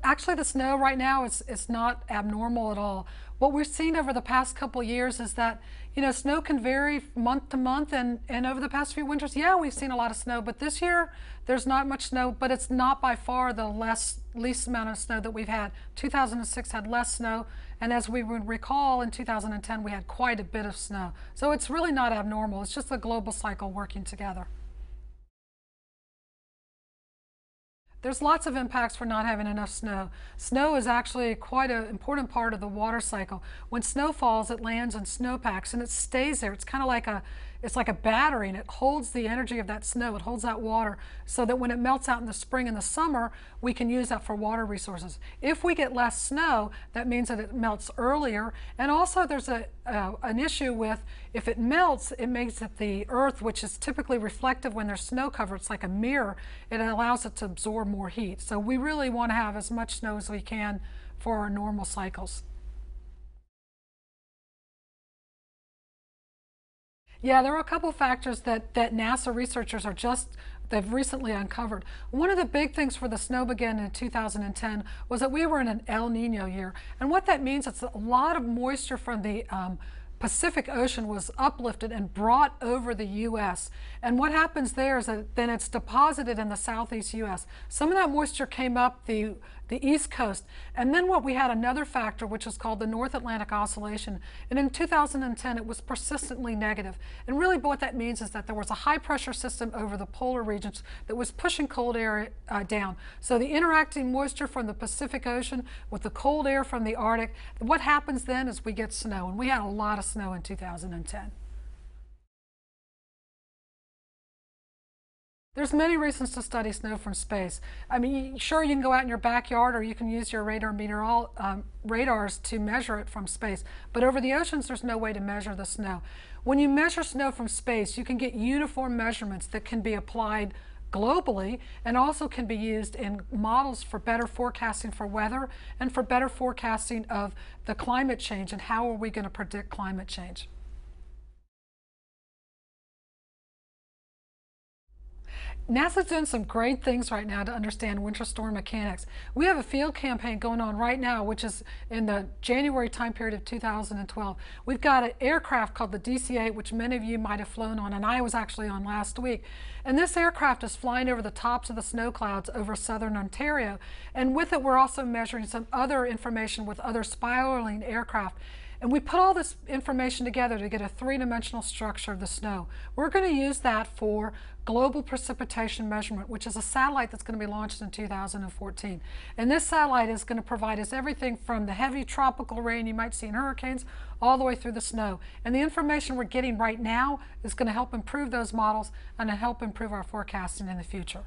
Actually, the snow right now is not abnormal at all. What we've seen over the past couple of years is that, snow can vary month to month, and over the past few winters, yeah, we've seen a lot of snow, but this year there's not much snow, but it's not by far the least amount of snow that we've had. 2006 had less snow, and as we would recall, in 2010 we had quite a bit of snow. So it's really not abnormal. It's just a global cycle working together. There's lots of impacts for not having enough snow. Snow is actually quite an important part of the water cycle. When snow falls, it lands in snowpacks and it stays there. It's kind of like it's like a battery, and it holds the energy of that snow. It holds that water so that when it melts out in the spring and the summer, we can use that for water resources. If we get less snow, that means that it melts earlier. And also there's an issue with, if it melts, it makes it the earth, which is typically reflective when there's snow cover. It's like a mirror. It allows it to absorb more heat. So we really want to have as much snow as we can for our normal cycles. Yeah, there are a couple factors that NASA researchers they've recently uncovered. One of the big things for the Snowmageddon in 2010 was that we were in an El Nino year. And what that means is that a lot of moisture from the Pacific Ocean was uplifted and brought over the U.S. And what happens there is that then it's deposited in the southeast U.S. Some of that moisture came up the East Coast. And then we had another factor, which is called the North Atlantic Oscillation. And in 2010, it was persistently negative. And really what that means is that there was a high pressure system over the polar regions that was pushing cold air down. So the interacting moisture from the Pacific Ocean with the cold air from the Arctic, what happens then is we get snow. And we had a lot of snow in 2010. There's many reasons to study snow from space. I mean, sure, you can go out in your backyard, or you can use your radars to measure it from space. But over the oceans, there's no way to measure the snow. When you measure snow from space, you can get uniform measurements that can be applied globally and also can be used in models for better forecasting for weather and for better forecasting of the climate change and how are we going to predict climate change. NASA's doing some great things right now to understand winter storm mechanics. We have a field campaign going on right now, which is in the January time period of 2012. We've got an aircraft called the DC-8, which many of you might have flown on, and I was actually on last week. And this aircraft is flying over the tops of the snow clouds over southern Ontario. And with it, we're also measuring some other information with other spiraling aircraft. And we put all this information together to get a three-dimensional structure of the snow. We're going to use that for global precipitation measurement, which is a satellite that's going to be launched in 2014. And this satellite is going to provide us everything from the heavy tropical rain you might see in hurricanes all the way through the snow. And the information we're getting right now is going to help improve those models and to help improve our forecasting in the future.